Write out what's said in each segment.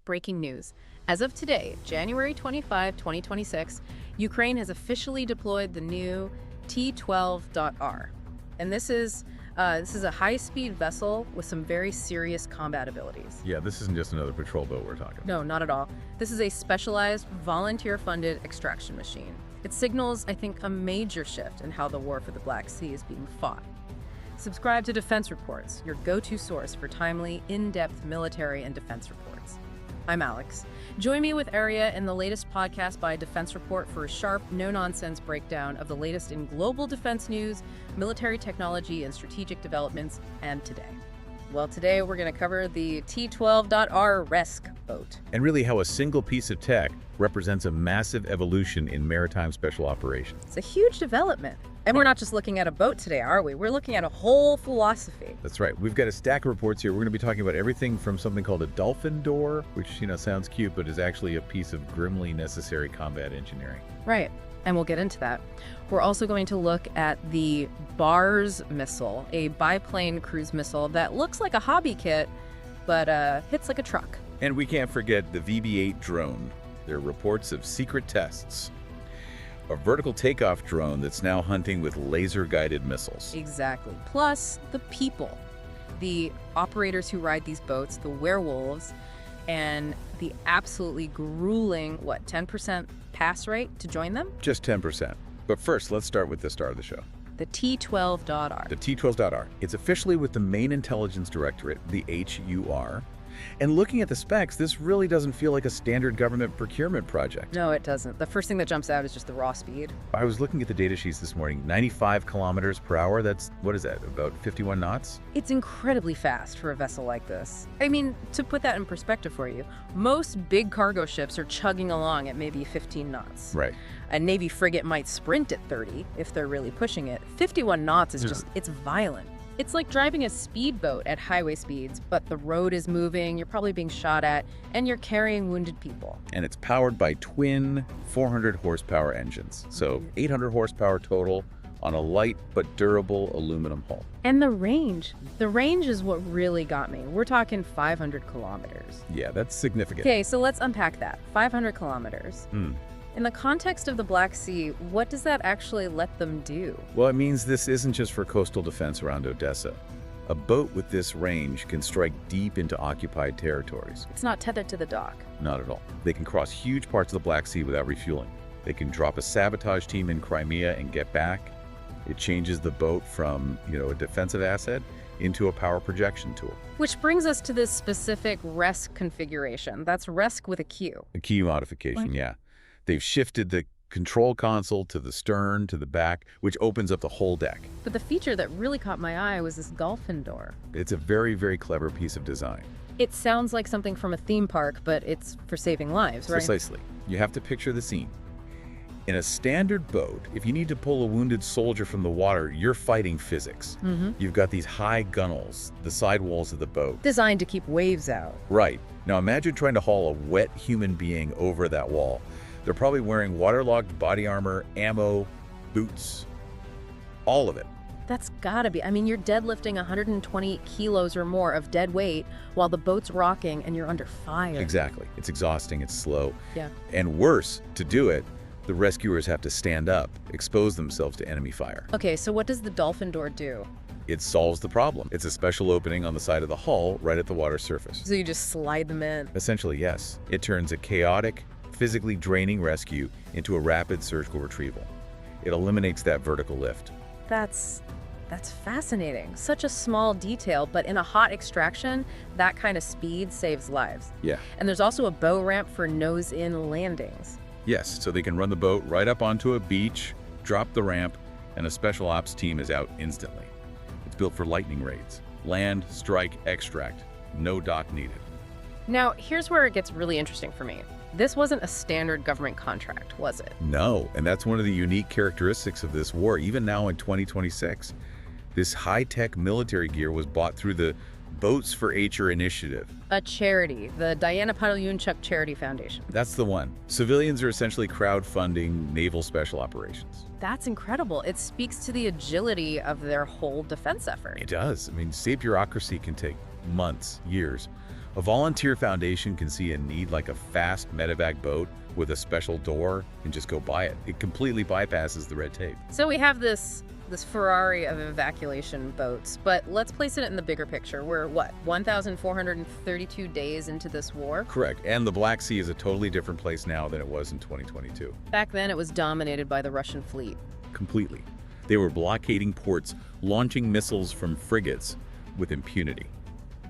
breaking news. As of today, January 25, 2026, Ukraine has officially deployed the new T12.R. And this is a high-speed vessel with some very serious combat abilities. Yeah, this isn't just another patrol boat we're talking about. No, not at all. This is a specialized, volunteer-funded extraction machine. It signals, I think, a major shift in how the war for the Black Sea is being fought. Subscribe to Defense Reports, your go-to source for timely, in-depth military and defense reports. I'm Alex. Join me with Aria in the latest podcast by Defense Report for a sharp, no-nonsense breakdown of the latest in global defense news, military technology, and strategic developments, and today. Well, today we're going to cover the T12.R RESC boat. And really how a single piece of tech represents a massive evolution in maritime special operations. It's a huge development. And we're not just looking at a boat today, are we? We're looking at a whole philosophy. That's right. We've got a stack of reports here. We're going to be talking about everything from something called a dolphin door, which, sounds cute, but is actually a piece of grimly necessary combat engineering. Right. And we'll get into that. We're also going to look at the BARS missile, a biplane cruise missile that looks like a hobby kit, but hits like a truck. And we can't forget the VB-8 drone. There are reports of secret tests. A vertical takeoff drone that's now hunting with laser-guided missiles. Exactly. Plus the people, the operators who ride these boats, the werewolves, and the absolutely grueling, 10% pass rate to join them? Just 10%. But first, let's start with the star of the show. The T12.R. The T12.R. It's officially with the Main Intelligence Directorate, the HUR. And looking at the specs, this really doesn't feel like a standard government procurement project. No, it doesn't. The first thing that jumps out is just the raw speed. I was looking at the data sheets this morning. 95 kilometers per hour. That's, what is that, about 51 knots? It's incredibly fast for a vessel like this. I mean, to put that in perspective for you, most big cargo ships are chugging along at maybe 15 knots. Right. A Navy frigate might sprint at 30 if they're really pushing it. 51 knots is just, it's violent. It's like driving a speedboat at highway speeds, but the road is moving, you're probably being shot at, and you're carrying wounded people. And it's powered by twin 400 horsepower engines. So 800 horsepower total on a light but durable aluminum hull. And the range is what really got me. We're talking 500 kilometers. Yeah, that's significant. Okay, so let's unpack that. 500 kilometers. In the context of the Black Sea, what does that actually let them do? Well, it means this isn't just for coastal defense around Odessa. A boat with this range can strike deep into occupied territories. It's not tethered to the dock. Not at all. They can cross huge parts of the Black Sea without refueling. They can drop a sabotage team in Crimea and get back. It changes the boat from, a defensive asset into a power projection tool. Which brings us to this specific RESC configuration. That's RESC with a Q. A Q modification, yeah. They've shifted the control console to the stern, to the back, which opens up the whole deck. But the feature that really caught my eye was this dolphin door. It's a very, very clever piece of design. It sounds like something from a theme park, but it's for saving lives, right? Precisely. You have to picture the scene. In a standard boat, if you need to pull a wounded soldier from the water, you're fighting physics. You've got these high gunnels, the sidewalls of the boat. Designed to keep waves out. Right. Now imagine trying to haul a wet human being over that wall. They're probably wearing waterlogged body armor, ammo, boots, all of it. That's gotta be. I mean, you're deadlifting 120 kilos or more of dead weight while the boat's rocking and you're under fire. Exactly. It's exhausting, it's slow. Yeah. And worse, to do it, the rescuers have to stand up, expose themselves to enemy fire. Okay, so what does the dolphin door do? It solves the problem. It's a special opening on the side of the hull right at the water surface. So you just slide them in? Essentially, yes. It turns a chaotic, physically draining rescue into a rapid surgical retrieval. It eliminates that vertical lift. That's fascinating. Such a small detail, but in a hot extraction, that kind of speed saves lives. Yeah. And there's also a bow ramp for nose-in landings. Yes, so they can run the boat right up onto a beach, drop the ramp, and a special ops team is out instantly. It's built for lightning raids. Land, strike, extract. No dock needed. Now, here's where it gets really interesting for me. This wasn't a standard government contract, was it? No, and that's one of the unique characteristics of this war, even now in 2026. This high-tech military gear was bought through the Boats for Acher initiative. A charity, the Diana Palyunchuk Charity Foundation. That's the one. Civilians are essentially crowdfunding naval special operations. That's incredible. It speaks to the agility of their whole defense effort. It does. I mean, state bureaucracy can take months, years. A volunteer foundation can see a need like a fast medevac boat with a special door and just go buy it. It completely bypasses the red tape. So we have this Ferrari of evacuation boats, but let's place it in the bigger picture. We're, what, 1,432 days into this war? Correct. And the Black Sea is a totally different place now than it was in 2022. Back then, it was dominated by the Russian fleet. Completely. They were blockading ports, launching missiles from frigates with impunity.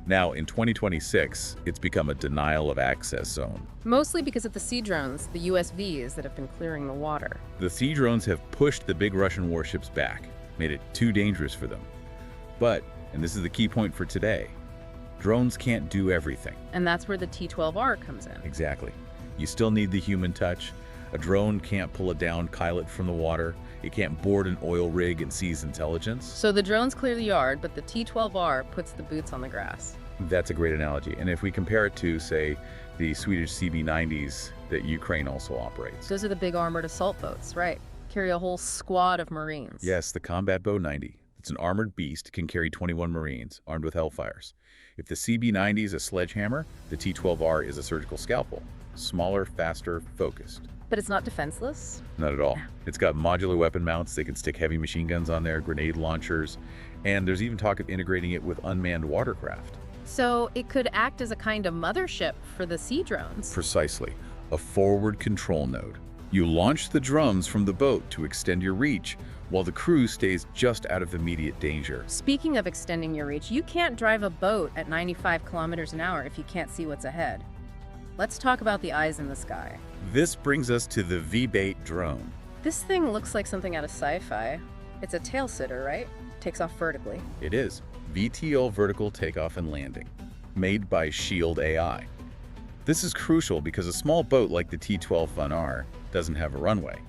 Now, in 2026, it's become a denial of access zone. Mostly because of the sea drones, the USVs, that have been clearing the water. The sea drones have pushed the big Russian warships back, made it too dangerous for them. But, and this is the key point for today, drones can't do everything. And that's where the T12.R comes in. Exactly. You still need the human touch. A drone can't pull a downed pilot from the water. It can't board an oil rig and seize intelligence. So the drones clear the yard, but the T12.R puts the boots on the grass. That's a great analogy. And if we compare it to, say, the Swedish CB-90s that Ukraine also operates. Those are the big armored assault boats, right? Carry a whole squad of Marines. Yes, the Combat Bow 90. It's an armored beast, can carry 21 Marines, armed with Hellfires. If the CB-90 is a sledgehammer, the T12.R is a surgical scalpel. Smaller, faster, focused. But it's not defenseless? Not at all. It's got modular weapon mounts. They can stick heavy machine guns on there, grenade launchers, and there's even talk of integrating it with unmanned watercraft. So it could act as a kind of mothership for the sea drones. Precisely. A forward control node. You launch the drums from the boat to extend your reach, while the crew stays just out of immediate danger. Speaking of extending your reach, you can't drive a boat at 95 kilometers an hour if you can't see what's ahead. Let's talk about the eyes in the sky. This brings us to the V-bait drone. This thing looks like something out of sci-fi. It's a tail sitter, right? Takes off vertically. It is. VTOL vertical takeoff and landing, made by Shield AI. This is crucial because a small boat like the T12.R doesn't have a runway.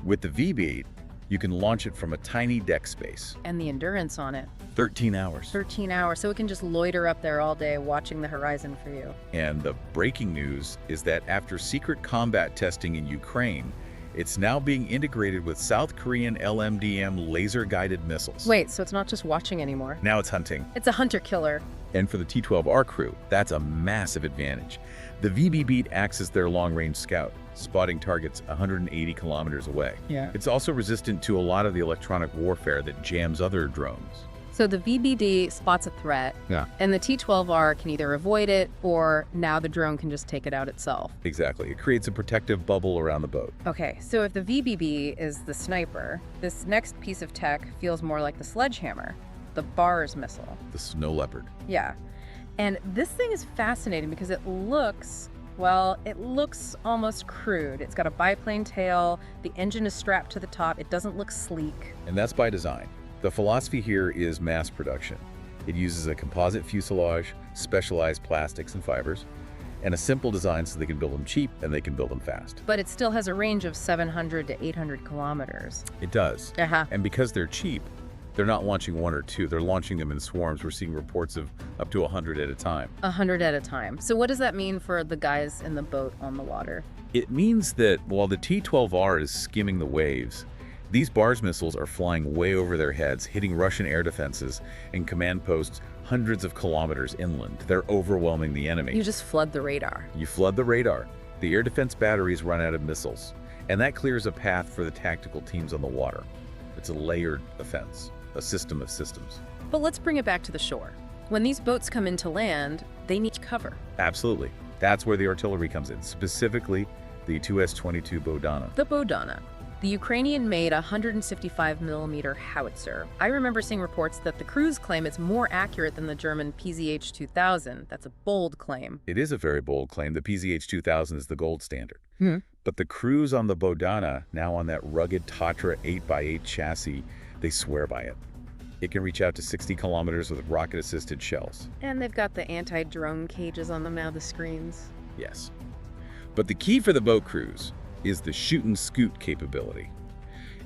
With the V-bait, you can launch it from a tiny deck space. And the endurance on it. 13 hours. 13 hours, so it can just loiter up there all day watching the horizon for you. And the breaking news is that after secret combat testing in Ukraine, it's now being integrated with South Korean LMDM laser-guided missiles. Wait, so it's not just watching anymore? Now it's hunting. It's a hunter-killer. And for the T12.R crew, that's a massive advantage. The VB-beat acts as their long-range scout, spotting targets 180 kilometers away. Yeah. It's also resistant to a lot of the electronic warfare that jams other drones. So the VBD spots a threat, and the T12.R can either avoid it, or now the drone can just take it out itself. Exactly. It creates a protective bubble around the boat. Okay, so if the VBB is the sniper, this next piece of tech feels more like the sledgehammer, the BARS missile. The Snow Leopard. Yeah. And this thing is fascinating because it looks, well, it looks almost crude. It's got a biplane tail, the engine is strapped to the top, it doesn't look sleek. And that's by design. The philosophy here is mass production. It uses a composite fuselage, specialized plastics and fibers, and a simple design so they can build them cheap and they can build them fast. But it still has a range of 700 to 800 kilometers. It does. Uh-huh. And because they're cheap, they're not launching one or two. They're launching them in swarms. We're seeing reports of up to 100 at a time. 100 at a time. So what does that mean for the guys in the boat on the water? It means that while the T12.R is skimming the waves, these BARS missiles are flying way over their heads, hitting Russian air defenses and command posts hundreds of kilometers inland. They're overwhelming the enemy. You just flood the radar. You flood the radar. The air defense batteries run out of missiles, and that clears a path for the tactical teams on the water. It's a layered offense, a system of systems. But let's bring it back to the shore. When these boats come into land, they need cover. Absolutely. That's where the artillery comes in, specifically the 2S-22 Bodana. The Bodana. The Ukrainian-made 155mm howitzer. I remember seeing reports that the crews claim it's more accurate than the German PZH-2000. That's a bold claim. It is a very bold claim. The PZH-2000 is the gold standard. Hmm. But the crews on the Bodana, now on that rugged Tatra 8x8 chassis, they swear by it. It can reach out to 60 kilometers with rocket-assisted shells. And they've got the anti-drone cages on them now, the screens. Yes. But the key for the boat crews is the shoot and scoot capability.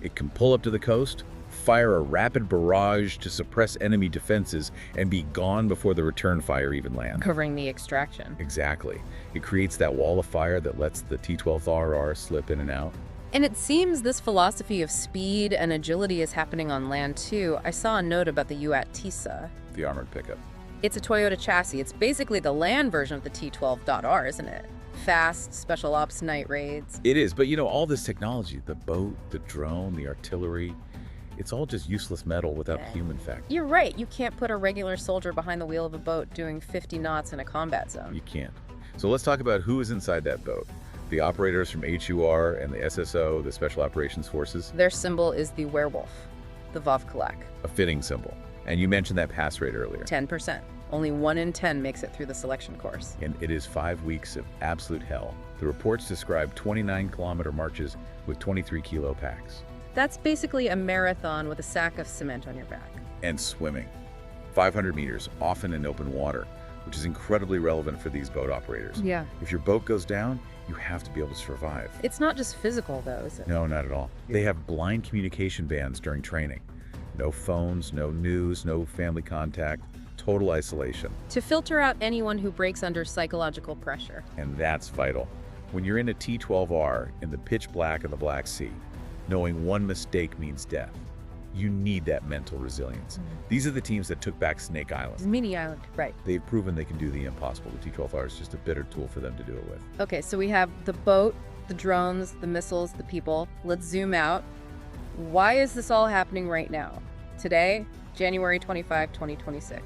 It can pull up to the coast, fire a rapid barrage to suppress enemy defenses, and be gone before the return fire even lands. Covering the extraction. Exactly. It creates that wall of fire that lets the T12.R slip in and out. And it seems this philosophy of speed and agility is happening on land too. I saw a note about the UAT TISA. The armored pickup. It's a Toyota chassis. It's basically the land version of the T12.R, isn't it? Fast, special ops night raids. It is, but all this technology, the boat, the drone, the artillery, it's all just useless metal without human factor. You're right. You can't put a regular soldier behind the wheel of a boat doing 50 knots in a combat zone. You can't. So let's talk about who is inside that boat. The operators from HUR and the SSO, the Special Operations Forces. Their symbol is the werewolf, the Vovkulak. A fitting symbol. And you mentioned that pass rate earlier. 10%. Only 1 in 10 makes it through the selection course. And it is 5 weeks of absolute hell. The reports describe 29-kilometer marches with 23-kilo packs. That's basically a marathon with a sack of cement on your back. And swimming. 500 meters, often in open water, which is incredibly relevant for these boat operators. Yeah. If your boat goes down, you have to be able to survive. It's not just physical, though, is it? No, not at all. They have blind communication bans during training. No phones, no news, no family contact, total isolation. To filter out anyone who breaks under psychological pressure. And that's vital. When you're in a T12R in the pitch black of the Black Sea, knowing one mistake means death, you need that mental resilience. These are the teams that took back Snake Island. Mini island, right. They've proven they can do the impossible. The T12R is just a better tool for them to do it with. Okay, so we have the boat, the drones, the missiles, the people. Let's zoom out. Why is this all happening right now? Today, January 25, 2026.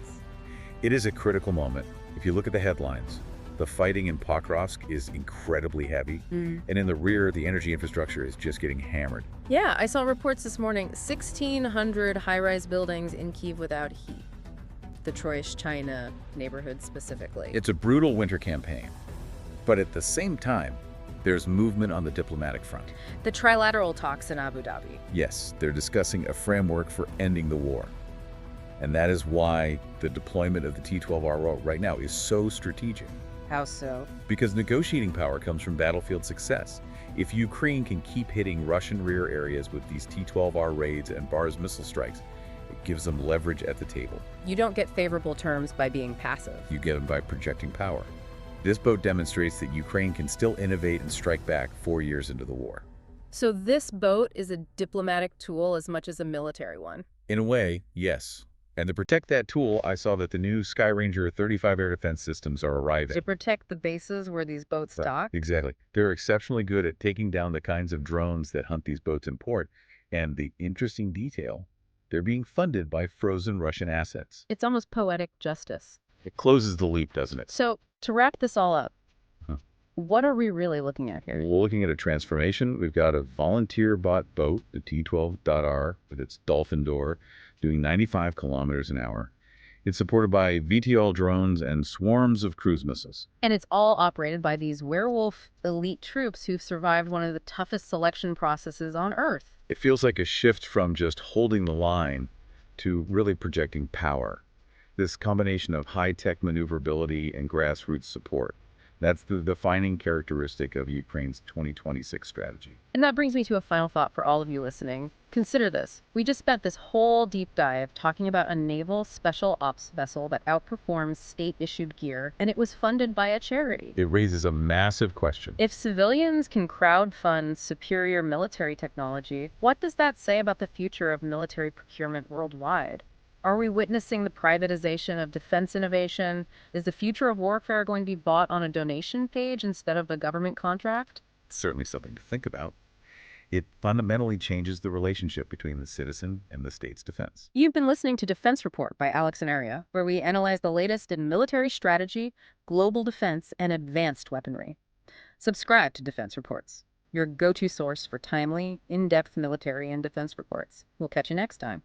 It is a critical moment. If you look at the headlines, the fighting in Pokrovsk is incredibly heavy, and in the rear, the energy infrastructure is just getting hammered. Yeah, I saw reports this morning, 1,600 high-rise buildings in Kyiv without heat. The Troyish China neighborhood specifically. It's a brutal winter campaign, but at the same time, there's movement on the diplomatic front. The trilateral talks in Abu Dhabi. Yes, they're discussing a framework for ending the war. And that is why the deployment of the T12R right now is so strategic. How so? Because negotiating power comes from battlefield success. If Ukraine can keep hitting Russian rear areas with these T12R raids and BARS missile strikes, it gives them leverage at the table. You don't get favorable terms by being passive. You get them by projecting power. This boat demonstrates that Ukraine can still innovate and strike back 4 years into the war. So this boat is a diplomatic tool as much as a military one? In a way, yes. And to protect that tool, I saw that the new Skyranger 35 air defense systems are arriving. To protect the bases where these boats dock? Exactly. They're exceptionally good at taking down the kinds of drones that hunt these boats in port. And the interesting detail, they're being funded by frozen Russian assets. It's almost poetic justice. It closes the loop, doesn't it? So, to wrap this all up, what are we really looking at here? We're looking at a transformation. We've got a volunteer-bought boat, the T12.R, with its dolphin door, doing 95 kilometers an hour. It's supported by VTOL drones and swarms of cruise missiles. And it's all operated by these werewolf elite troops who've survived one of the toughest selection processes on Earth. It feels like a shift from just holding the line to really projecting power. This combination of high-tech maneuverability and grassroots support. That's the defining characteristic of Ukraine's 2026 strategy. And that brings me to a final thought for all of you listening. Consider this. We just spent this whole deep dive talking about a naval special ops vessel that outperforms state-issued gear, and it was funded by a charity. It raises a massive question. If civilians can crowdfund superior military technology, what does that say about the future of military procurement worldwide? Are we witnessing the privatization of defense innovation? Is the future of warfare going to be bought on a donation page instead of a government contract? It's certainly something to think about. It fundamentally changes the relationship between the citizen and the state's defense. You've been listening to Defense Report by Alex and Aria, where we analyze the latest in military strategy, global defense, and advanced weaponry. Subscribe to Defense Reports, your go-to source for timely, in-depth military and defense reports. We'll catch you next time.